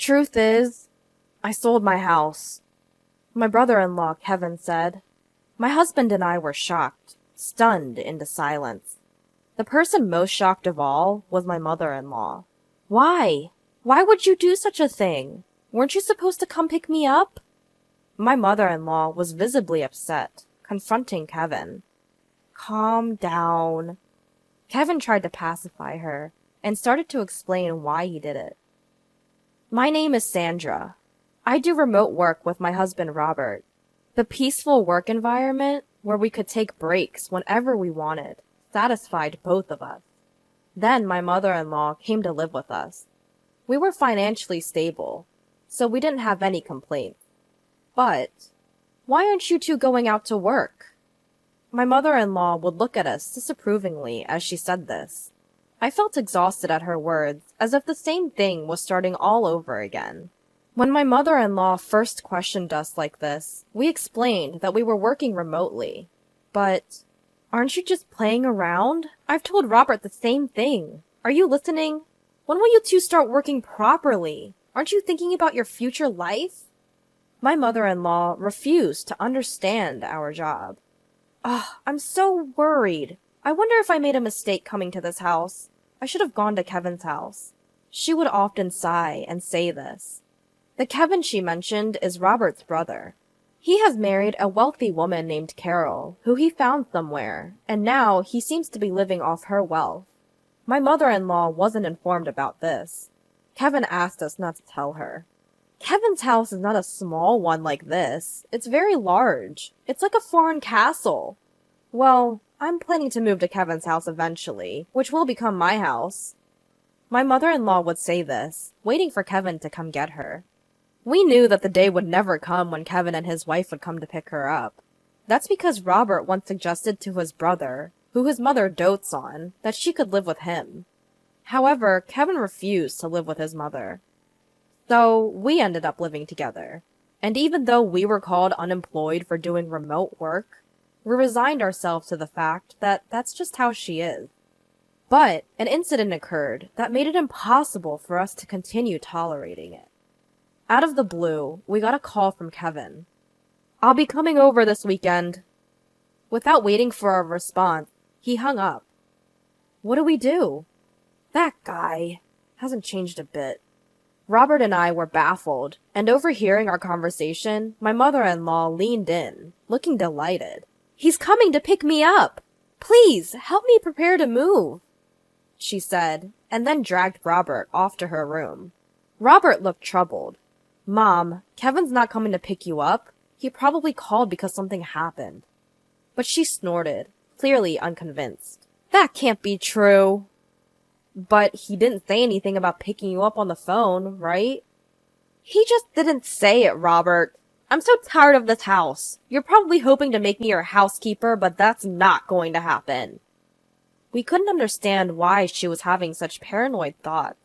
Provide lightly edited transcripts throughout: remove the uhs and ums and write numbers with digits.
Truth is, I sold my house, my brother-in-law, Kevin, said. My husband and I were shocked, stunned into silence. The person most shocked of all was my mother-in-law. Why? Why would you do such a thing? Weren't you supposed to come pick me up? My mother-in-law was visibly upset, confronting Kevin. Calm down. Kevin tried to pacify her and started to explain why he did it. My name is Sandra. I do remote work with my husband Robert. The peaceful work environment where we could take breaks whenever we wanted satisfied both of us. Then my mother-in-law came to live with us. We were financially stable, so we didn't have any complaints. But why aren't you two going out to work? My mother-in-law would look at us disapprovingly as she said this. I felt exhausted at her words, as if the same thing was starting all over again. When my mother-in-law first questioned us like this, we explained that we were working remotely. But aren't you just playing around? I've told Robert the same thing. Are you listening? When will you two start working properly? Aren't you thinking about your future life? My mother-in-law refused to understand our job. I'm so worried. I wonder if I made a mistake coming to this house. I should have gone to Kevin's house. She would often sigh and say this. The Kevin she mentioned is Robert's brother. He has married a wealthy woman named Carol, who he found somewhere, and now he seems to be living off her wealth. My mother-in-law wasn't informed about this. Kevin asked us not to tell her. Kevin's house is not a small one like this. It's very large. It's like a foreign castle. Well, I'm planning to move to Kevin's house eventually, which will become my house. My mother-in-law would say this, waiting for Kevin to come get her. We knew that the day would never come when Kevin and his wife would come to pick her up. That's because Robert once suggested to his brother, who his mother dotes on, that she could live with him. However, Kevin refused to live with his mother. So we ended up living together. And even though we were called unemployed for doing remote work, we resigned ourselves to the fact that that's just how she is. But an incident occurred that made it impossible for us to continue tolerating it. Out of the blue, we got a call from Kevin. I'll be coming over this weekend. Without waiting for a response, he hung up. What do we do? That guy hasn't changed a bit. Robert and I were baffled, and overhearing our conversation, my mother-in-law leaned in, looking delighted. He's coming to pick me up! Please, help me prepare to move, she said, and then dragged Robert off to her room. Robert looked troubled. Mom, Kevin's not coming to pick you up. He probably called because something happened. But she snorted, clearly unconvinced. That can't be true. But he didn't say anything about picking you up on the phone, right? He just didn't say it, Robert. I'm so tired of this house. You're probably hoping to make me your housekeeper, but that's not going to happen. We couldn't understand why she was having such paranoid thoughts.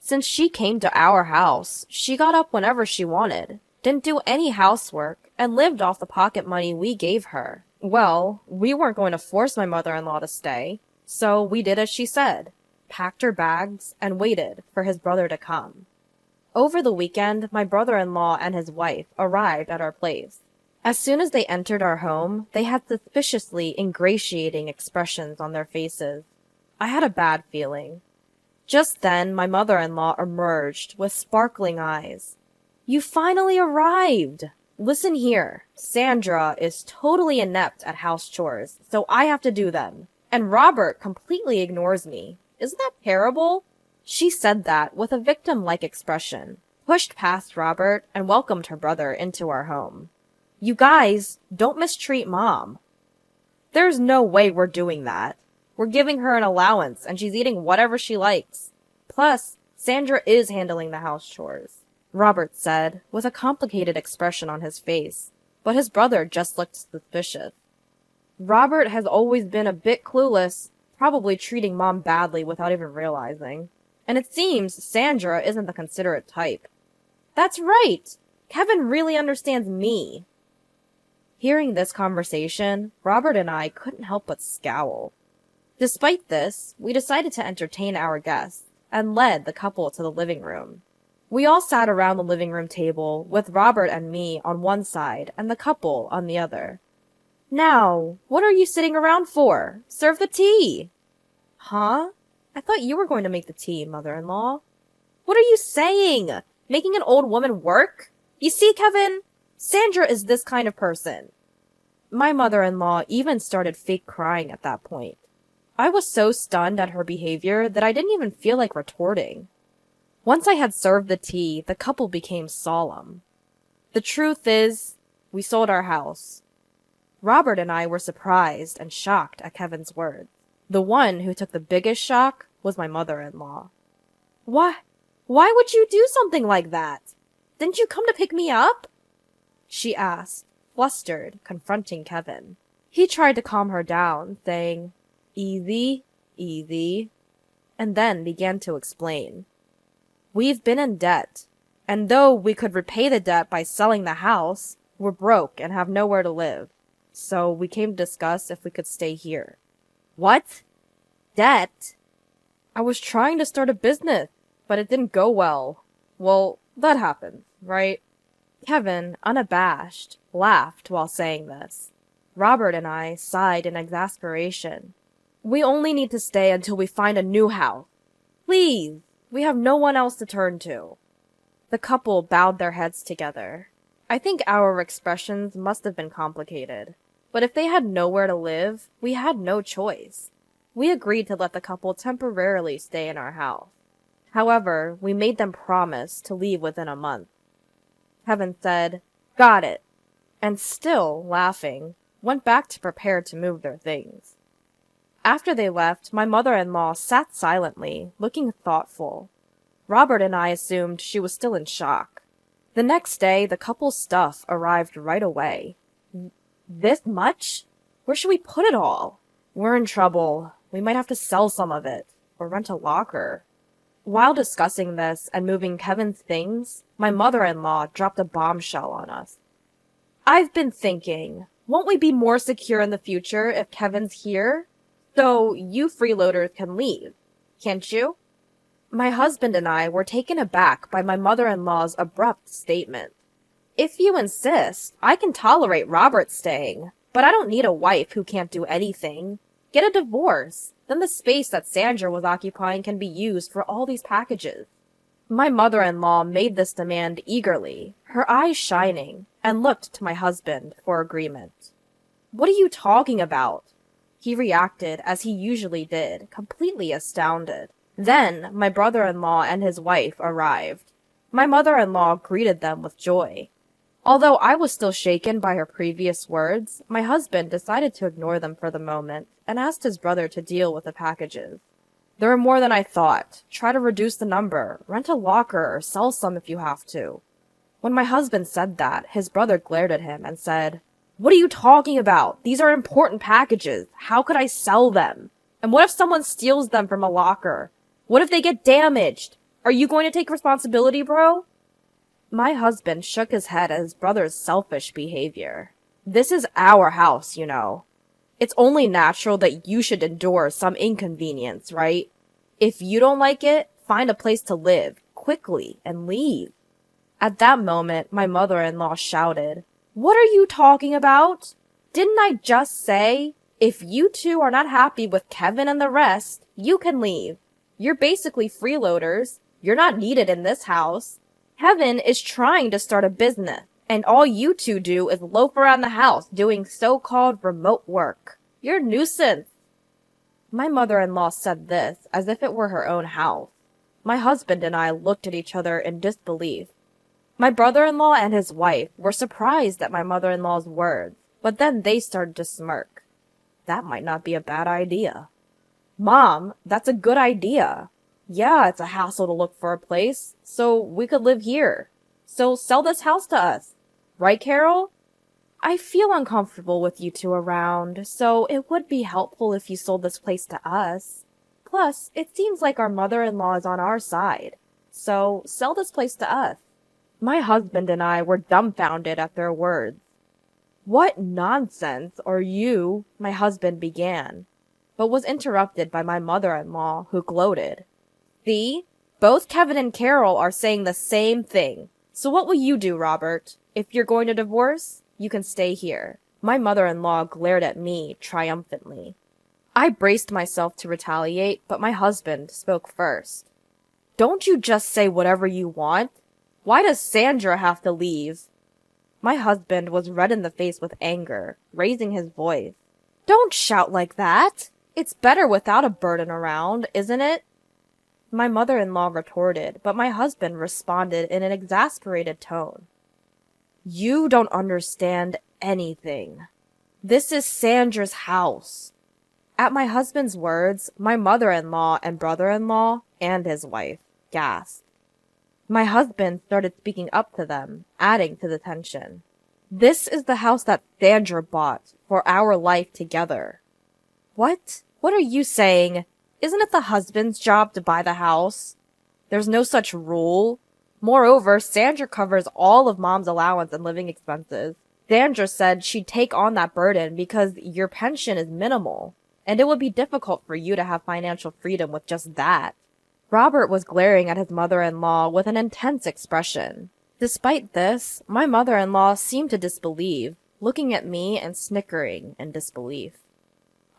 Since she came to our house, she got up whenever she wanted, didn't do any housework, and lived off the pocket money we gave her. Well, we weren't going to force my mother-in-law to stay, so we did as she said, packed her bags, and waited for his brother to come. Over the weekend, my brother-in-law and his wife arrived at our place. As soon as they entered our home, they had suspiciously ingratiating expressions on their faces. I had a bad feeling. Just then, my mother-in-law emerged with sparkling eyes. You finally arrived! Listen here, Sandra is totally inept at house chores, so I have to do them. And Robert completely ignores me. Isn't that terrible? She said that with a victim-like expression, pushed past Robert, and welcomed her brother into our home. You guys, don't mistreat Mom. There's no way we're doing that. We're giving her an allowance, and she's eating whatever she likes. Plus, Sandra is handling the house chores, Robert said, with a complicated expression on his face, but his brother just looked suspicious. Robert has always been a bit clueless, probably treating Mom badly without even realizing. And it seems Sandra isn't the considerate type. That's right! Kevin really understands me. Hearing this conversation, Robert and I couldn't help but scowl. Despite this, we decided to entertain our guests, and led the couple to the living room. We all sat around the living room table, with Robert and me on one side and the couple on the other. Now, what are you sitting around for? Serve the tea! Huh? I thought you were going to make the tea, mother-in-law. What are you saying? Making an old woman work? You see, Kevin? Sandra is this kind of person. My mother-in-law even started fake crying at that point. I was so stunned at her behavior that I didn't even feel like retorting. Once I had served the tea, the couple became solemn. The truth is, we sold our house. Robert and I were surprised and shocked at Kevin's words. The one who took the biggest shock was my mother-in-law. Why would you do something like that? Didn't you come to pick me up? She asked, flustered, confronting Kevin. He tried to calm her down, saying, Easy, easy, and then began to explain. We've been in debt, and though we could repay the debt by selling the house, we're broke and have nowhere to live. So we came to discuss if we could stay here. What? Debt? I was trying to start a business, but it didn't go well. Well, that happened, right? Kevin, unabashed, laughed while saying this. Robert and I sighed in exasperation. We only need to stay until we find a new house. Please, we have no one else to turn to. The couple bowed their heads together. I think our expressions must have been complicated, but if they had nowhere to live, we had no choice. We agreed to let the couple temporarily stay in our house. However, we made them promise to leave within a month. Kevin said, Got it, and still, laughing, went back to prepare to move their things. After they left, my mother-in-law sat silently, looking thoughtful. Robert and I assumed she was still in shock. The next day, the couple's stuff arrived right away. This much? Where should we put it all? We're in trouble. We might have to sell some of it, or rent a locker. While discussing this and moving Kevin's things, my mother-in-law dropped a bombshell on us. I've been thinking, won't we be more secure in the future if Kevin's here? So you freeloaders can leave, can't you? My husband and I were taken aback by my mother-in-law's abrupt statement. If you insist, I can tolerate Robert staying, but I don't need a wife who can't do anything. Get a divorce. Then the space that Sandra was occupying can be used for all these packages. My mother-in-law made this demand eagerly, her eyes shining, and looked to my husband for agreement. What are you talking about? He reacted as he usually did, completely astounded. Then my brother-in-law and his wife arrived. My mother-in-law greeted them with joy. Although I was still shaken by her previous words, my husband decided to ignore them for the moment and asked his brother to deal with the packages. There are more than I thought. Try to reduce the number, rent a locker, or sell some if you have to. When my husband said that, his brother glared at him and said, What are you talking about? These are important packages. How could I sell them? And what if someone steals them from a locker? What if they get damaged? Are you going to take responsibility, bro? My husband shook his head at his brother's selfish behavior. This is our house, you know. It's only natural that you should endure some inconvenience, right? If you don't like it, find a place to live, quickly, and leave. At that moment, my mother-in-law shouted, What are you talking about? Didn't I just say, if you two are not happy with Kevin and the rest, you can leave. You're basically freeloaders. You're not needed in this house. Kevin is trying to start a business, and all you two do is loaf around the house doing so-called remote work. You're a nuisance. My mother-in-law said this as if it were her own house. My husband and I looked at each other in disbelief. My brother-in-law and his wife were surprised at my mother-in-law's words, but then they started to smirk. That might not be a bad idea. Mom, that's a good idea. Yeah, it's a hassle to look for a place, so we could live here. So sell this house to us. Right, Carol? I feel uncomfortable with you two around, so it would be helpful if you sold this place to us. Plus, it seems like our mother-in-law is on our side. So sell this place to us. My husband and I were dumbfounded at their words. What nonsense are you? My husband began, but was interrupted by my mother-in-law, who gloated. See? Both Kevin and Carol are saying the same thing. So what will you do, Robert? If you're going to divorce, you can stay here. My mother-in-law glared at me triumphantly. I braced myself to retaliate, but my husband spoke first. Don't you just say whatever you want? Why does Sandra have to leave? My husband was red in the face with anger, raising his voice. Don't shout like that! It's better without a burden around, isn't it? My mother-in-law retorted, but my husband responded in an exasperated tone. You don't understand anything. This is Sandra's house. At my husband's words, my mother-in-law and brother-in-law, and his wife, gasped. My husband started speaking up to them, adding to the tension. This is the house that Sandra bought for our life together. What? What are you saying? Isn't it the husband's job to buy the house? There's no such rule. Moreover, Sandra covers all of Mom's allowance and living expenses. Sandra said she'd take on that burden because your pension is minimal, and it would be difficult for you to have financial freedom with just that. Robert was glaring at his mother-in-law with an intense expression. Despite this, my mother-in-law seemed to disbelieve, looking at me and snickering in disbelief.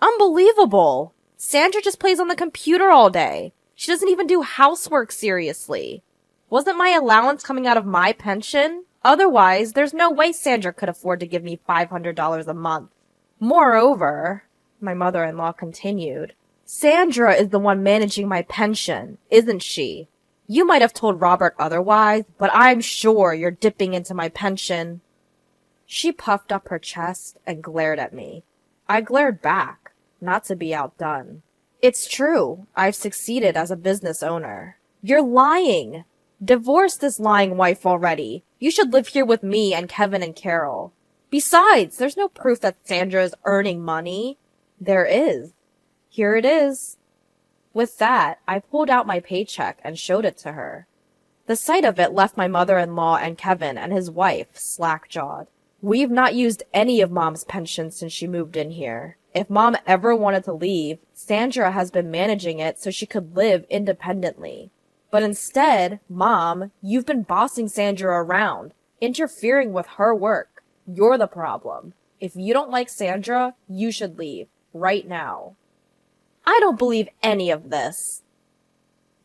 Unbelievable! Sandra just plays on the computer all day. She doesn't even do housework seriously. Wasn't my allowance coming out of my pension? Otherwise, there's no way Sandra could afford to give me $500 a month. Moreover, my mother-in-law continued, Sandra is the one managing my pension, isn't she? You might have told Robert otherwise, but I'm sure you're dipping into my pension. She puffed up her chest and glared at me. I glared back, not to be outdone. It's true, I've succeeded as a business owner. You're lying. Divorce this lying wife already. You should live here with me and Kevin and Carol. Besides, there's no proof that Sandra is earning money. There is. Here it is. With that, I pulled out my paycheck and showed it to her. The sight of it left my mother-in-law and Kevin and his wife slack-jawed. We've not used any of Mom's pension since she moved in here. If Mom ever wanted to leave, Sandra has been managing it so she could live independently. But instead, Mom, you've been bossing Sandra around, interfering with her work. You're the problem. If you don't like Sandra, you should leave. Right now. I don't believe any of this.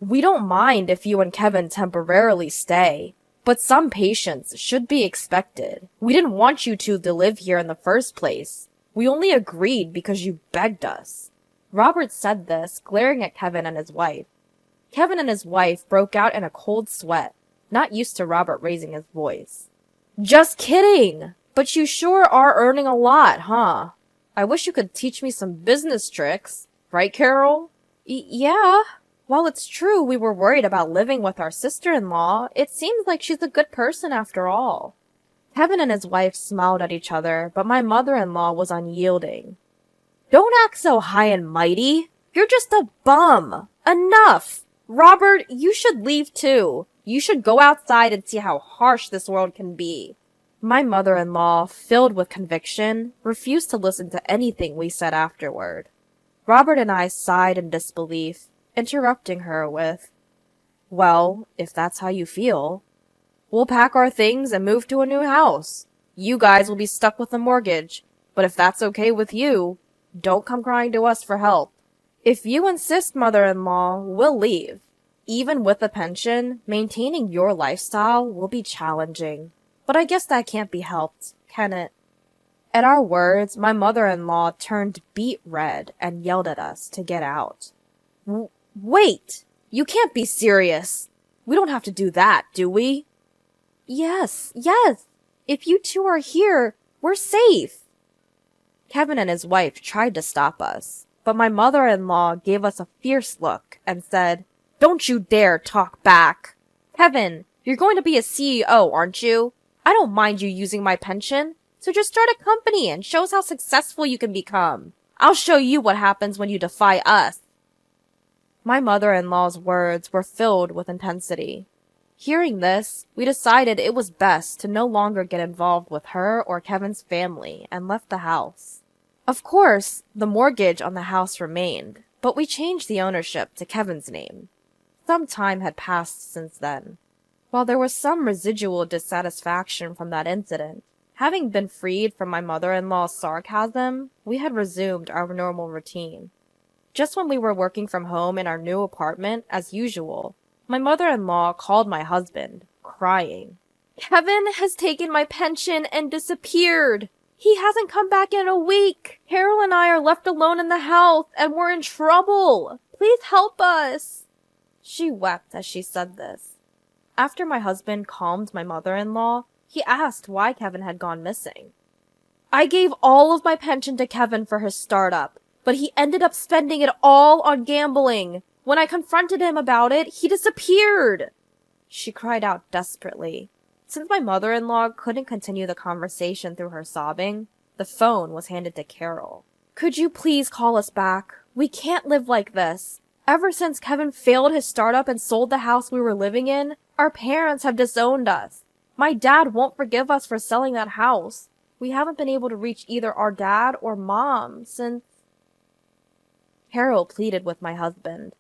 We don't mind if you and Kevin temporarily stay, but some patience should be expected. We didn't want you two to live here in the first place. We only agreed because you begged us. Robert said this, glaring at Kevin and his wife. Kevin and his wife broke out in a cold sweat, not used to Robert raising his voice. Just kidding! But you sure are earning a lot, huh? I wish you could teach me some business tricks. Right, Carol? Yeah. While it's true we were worried about living with our sister-in-law, it seems like she's a good person after all. Kevin and his wife smiled at each other, but my mother-in-law was unyielding. Don't act so high and mighty. You're just a bum. Enough. Robert, you should leave too. You should go outside and see how harsh this world can be. My mother-in-law, filled with conviction, refused to listen to anything we said afterward. Robert and I sighed in disbelief, interrupting her with, Well, if that's how you feel, we'll pack our things and move to a new house. You guys will be stuck with a mortgage, but if that's okay with you, don't come crying to us for help. If you insist, mother-in-law, we'll leave. Even with a pension, maintaining your lifestyle will be challenging. But I guess that can't be helped, can it? At our words, my mother-in-law turned beet red and yelled at us to get out. Wait! You can't be serious! We don't have to do that, do we? Yes. If you two are here, we're safe. Kevin and his wife tried to stop us, but my mother-in-law gave us a fierce look and said, Don't you dare talk back! Kevin, you're going to be a CEO, aren't you? I don't mind you using my pension, so just start a company and show us how successful you can become. I'll show you what happens when you defy us. My mother-in-law's words were filled with intensity. Hearing this, we decided it was best to no longer get involved with her or Kevin's family and left the house. Of course, the mortgage on the house remained, but we changed the ownership to Kevin's name. Some time had passed since then. While there was some residual dissatisfaction from that incident, having been freed from my mother-in-law's sarcasm, we had resumed our normal routine. Just when we were working from home in our new apartment, as usual, my mother-in-law called my husband, crying. "Kevin has taken my pension and disappeared. He hasn't come back in a week. Carol and I are left alone in the house, and we're in trouble. Please help us." She wept as she said this. After my husband calmed my mother-in-law, he asked why Kevin had gone missing. "I gave all of my pension to Kevin for his startup, but he ended up spending it all on gambling. When I confronted him about it, he disappeared," she cried out desperately. Since my mother-in-law couldn't continue the conversation through her sobbing, the phone was handed to Carol. "Could you please call us back? We can't live like this. Ever since Kevin failed his startup and sold the house we were living in, our parents have disowned us. My dad won't forgive us for selling that house. We haven't been able to reach either our dad or mom since—" Carol pleaded with my husband.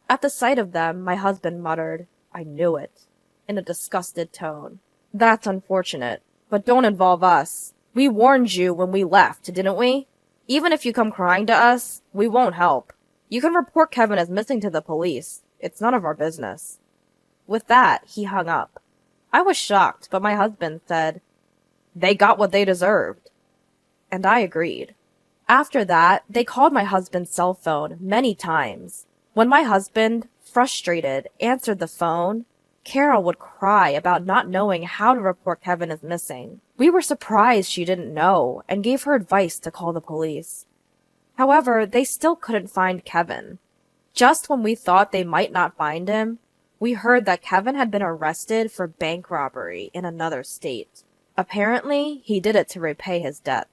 At the sight of them, my husband muttered, "I knew it," in a disgusted tone. "That's unfortunate, but don't involve us. We warned you when we left, didn't we? Even if you come crying to us, we won't help. You can report Kevin as missing to the police. It's none of our business." With that, he hung up. I was shocked, but my husband said, "They got what they deserved." And I agreed. After that, they called my husband's cell phone many times. When my husband, frustrated, answered the phone, Carol would cry about not knowing how to report Kevin as missing. We were surprised she didn't know and gave her advice to call the police. However, they still couldn't find Kevin. Just when we thought they might not find him, we heard that Kevin had been arrested for bank robbery in another state. Apparently, he did it to repay his debt.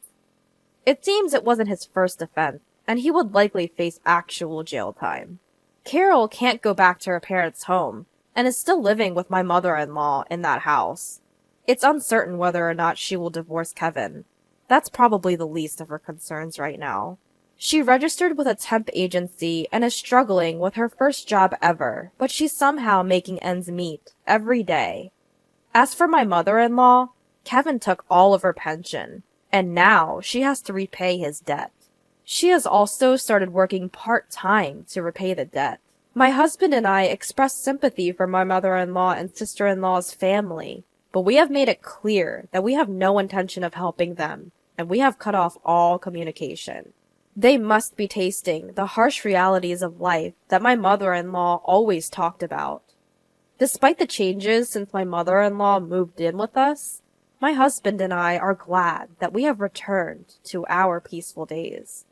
It seems it wasn't his first offense, and he would likely face actual jail time. Carol can't go back to her parents' home, and is still living with my mother-in-law in that house. It's uncertain whether or not she will divorce Kevin. That's probably the least of her concerns right now. She registered with a temp agency and is struggling with her first job ever, but she's somehow making ends meet every day. As for my mother-in-law, Kevin took all of her pension, and now she has to repay his debt. She has also started working part-time to repay the debt. My husband and I expressed sympathy for my mother-in-law and sister-in-law's family, but we have made it clear that we have no intention of helping them, and we have cut off all communication. They must be tasting the harsh realities of life that my mother-in-law always talked about. Despite the changes since my mother-in-law moved in with us, my husband and I are glad that we have returned to our peaceful days.